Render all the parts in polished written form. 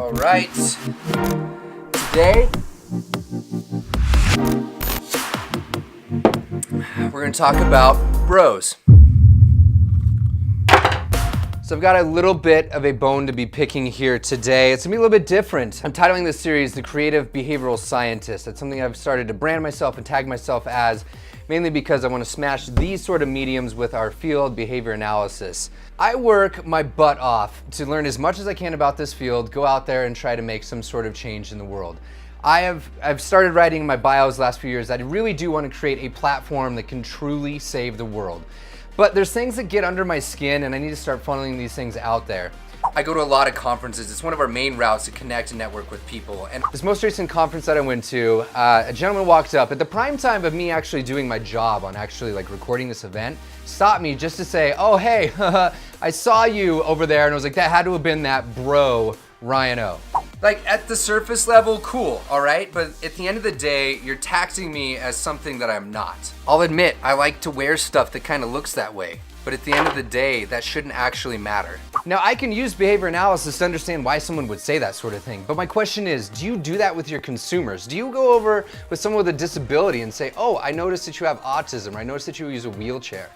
All right. Today, we're going to talk about bros. So I've got a little bit of a bone to be picking here today. It's gonna be a little bit different. I'm titling this series The Creative Behavioral Scientist. That's something I've started to brand myself and tag myself as, mainly because I want to smash these sort of mediums with our field, behavior analysis. I work my butt off to learn as much as I can about this field, go out there and try to make some sort of change in the world. I've started writing my bios the last few years. I really do want to create a platform that can truly save the world. But there's things that get under my skin and I need to start funneling these things out there. I go to a lot of conferences. It's one of our main routes to connect and network with people. And this most recent conference that I went to, a gentleman walked up at the prime time of me actually doing my job on actually like recording this event, stopped me just to say, oh, hey, I saw you over there. And I was like, that had to have been that bro, Ryan O. Like at the surface level, cool, all right? But at the end of the day, you're taxing me as something that I'm not. I'll admit, I like to wear stuff that kind of looks that way. But at the end of the day, that shouldn't actually matter. Now, I can use behavior analysis to understand why someone would say that sort of thing. But my question is, do you do that with your consumers? Do you go over with someone with a disability and say, oh, I noticed that you have autism, or I noticed that you use a wheelchair?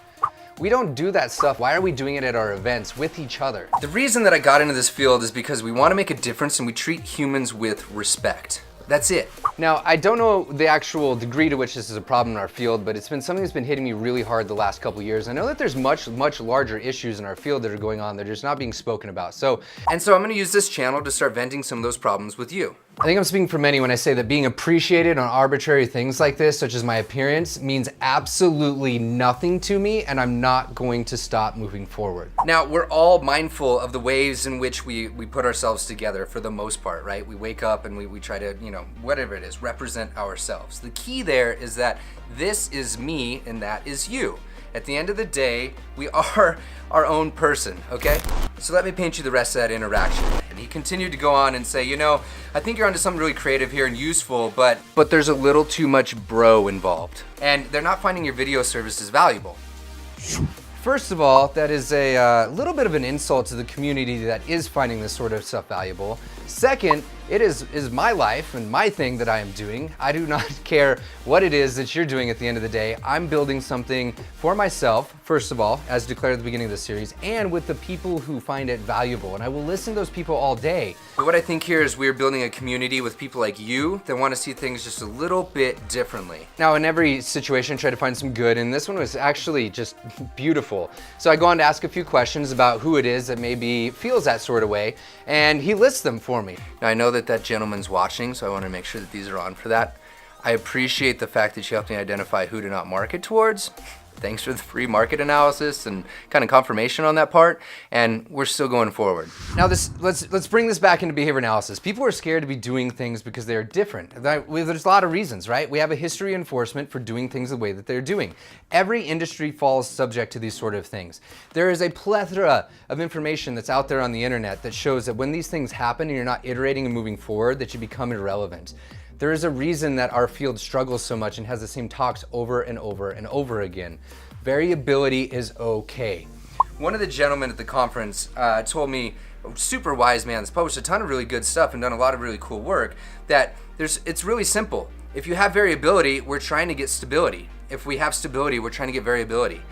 We don't do that stuff. Why are we doing it at our events with each other? The reason that I got into this field is because we want to make a difference and we treat humans with respect. That's it. Now, I don't know the actual degree to which this is a problem in our field, but it's been something that's been hitting me really hard the last couple years. I know that there's much larger issues in our field that are going on that are just not being spoken about. So I'm gonna use this channel to start venting some of those problems with you. I think I'm speaking for many when I say that being appreciated on arbitrary things like this, such as my appearance, means absolutely nothing to me, and I'm not going to stop moving forward. Now, we're all mindful of the ways in which we put ourselves together for the most part, right? We wake up and we try to, whatever it is, represent ourselves. The key there is that this is me and that is you. At the end of the day, we are our own person, okay? So let me paint you the rest of that interaction. And he continued to go on and say, I think you're onto something really creative here and useful, but there's a little too much bro involved. And they're not finding your video services valuable. First of all, that is a little bit of an insult to the community that is finding this sort of stuff valuable. Second, it is my life and my thing that I am doing. I do not care what it is that you're doing at the end of the day. I'm building something for myself, first of all, as declared at the beginning of the series, and with the people who find it valuable. And I will listen to those people all day. But what I think here is we're building a community with people like you that want to see things just a little bit differently. Now, in every situation, I try to find some good, and this one was actually just beautiful. So I go on to ask a few questions about who it is that maybe feels that sort of way, and he lists them for me. Now, I know that gentleman's watching, so I want to make sure that these are on for that. I appreciate the fact that you helped me identify who to not market towards. Thanks for the free market analysis and kind of confirmation on that part, and we're still going forward. Now let's bring this back into behavior analysis. People are scared to be doing things because they're different. There's a lot of reasons, right? We have a history of enforcement for doing things the way that they're doing. Every industry falls subject to these sort of things. There is a plethora of information that's out there on the internet that shows that when these things happen and you're not iterating and moving forward, that you become irrelevant. There is a reason that our field struggles so much and has the same talks over and over and over again. Variability is okay. One of the gentlemen at the conference told me, a super wise man that's published a ton of really good stuff and done a lot of really cool work, that it's really simple. If you have variability, we're trying to get stability. If we have stability, we're trying to get variability.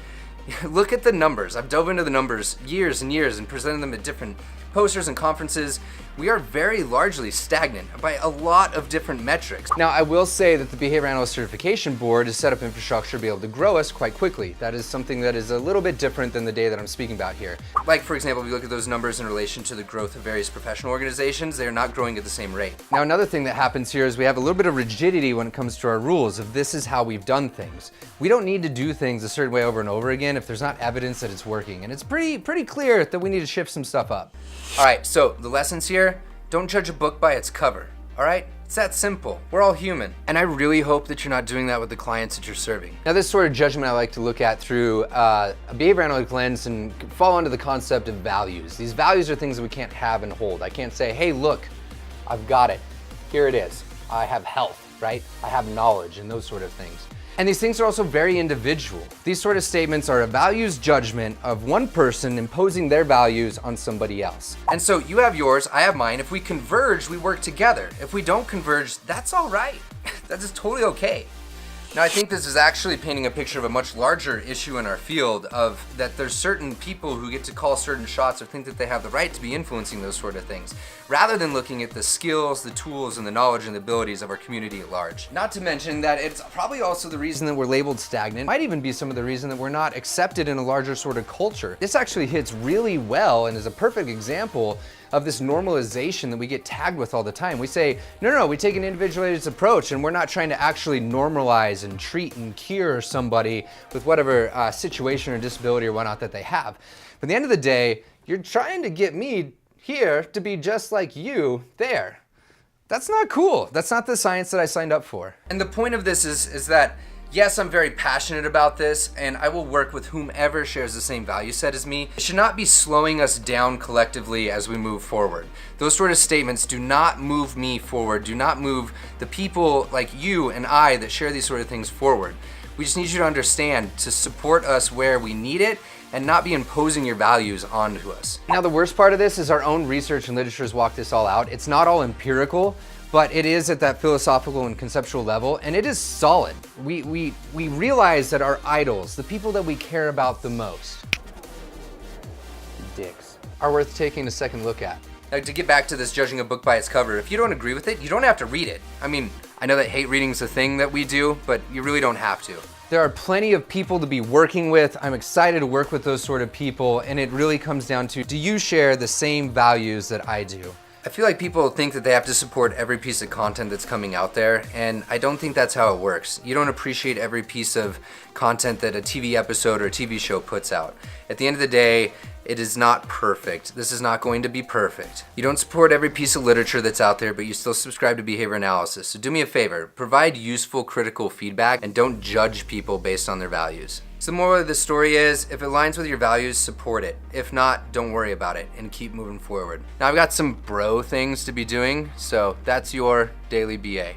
Look at the numbers. I've dove into the numbers years and years and presented them at different posters and conferences. We are very largely stagnant by a lot of different metrics. Now, I will say that the Behavior Analyst Certification Board has set up infrastructure to be able to grow us quite quickly. That is something that is a little bit different than the day that I'm speaking about here. Like, for example, if you look at those numbers in relation to the growth of various professional organizations, they're not growing at the same rate. Now, another thing that happens here is we have a little bit of rigidity when it comes to our rules of this is how we've done things. We don't need to do things a certain way over and over again if there's not evidence that it's working. And it's pretty clear that we need to shift some stuff up. All right, so the lessons here, don't judge a book by its cover, all right? It's that simple. We're all human. And I really hope that you're not doing that with the clients that you're serving. Now, this sort of judgment I like to look at through a behavior analytic lens and fall under the concept of values. These values are things that we can't have and hold. I can't say, hey, look, I've got it. Here it is. I have health, right? I have knowledge and those sort of things. And these things are also very individual. These sort of statements are a values judgment of one person imposing their values on somebody else. And so you have yours, I have mine. If we converge, we work together. If we don't converge, that's all right. That is totally okay. Now, I think this is actually painting a picture of a much larger issue in our field of that there's certain people who get to call certain shots or think that they have the right to be influencing those sort of things, rather than looking at the skills, the tools, and the knowledge and the abilities of our community at large. Not to mention that it's probably also the reason that we're labeled stagnant. Might even be some of the reason that we're not accepted in a larger sort of culture. This actually hits really well and is a perfect example of this normalization that we get tagged with all the time. We say, no, we take an individualized approach and we're not trying to actually normalize and treat and cure somebody with whatever situation or disability or whatnot that they have. But at the end of the day, you're trying to get me here to be just like you there. That's not cool. That's not the science that I signed up for. And the point of this is that yes, I'm very passionate about this, and I will work with whomever shares the same value set as me. It should not be slowing us down collectively as we move forward. Those sort of statements do not move me forward, do not move the people like you and I that share these sort of things forward. We just need you to understand to support us where we need it and not be imposing your values onto us. Now, the worst part of this is our own research and literature has walked this all out. It's not all empirical, but it is at that philosophical and conceptual level, and it is solid. We realize that our idols, the people that we care about the most, dicks, are worth taking a second look at. Now, to get back to this judging a book by its cover, if you don't agree with it, you don't have to read it. I mean, I know that hate reading is a thing that we do, but you really don't have to. There are plenty of people to be working with. I'm excited to work with those sort of people, and it really comes down to, do you share the same values that I do? I feel like people think that they have to support every piece of content that's coming out there, and I don't think that's how it works. You don't appreciate every piece of content that a TV episode or a TV show puts out. At the end of the day, it is not perfect. This is not going to be perfect. You don't support every piece of literature that's out there, but you still subscribe to behavior analysis. So do me a favor, provide useful critical feedback and don't judge people based on their values. So the moral of the story is, if it aligns with your values, support it. If not, don't worry about it and keep moving forward. Now I've got some bro things to be doing, so that's your Daily BA.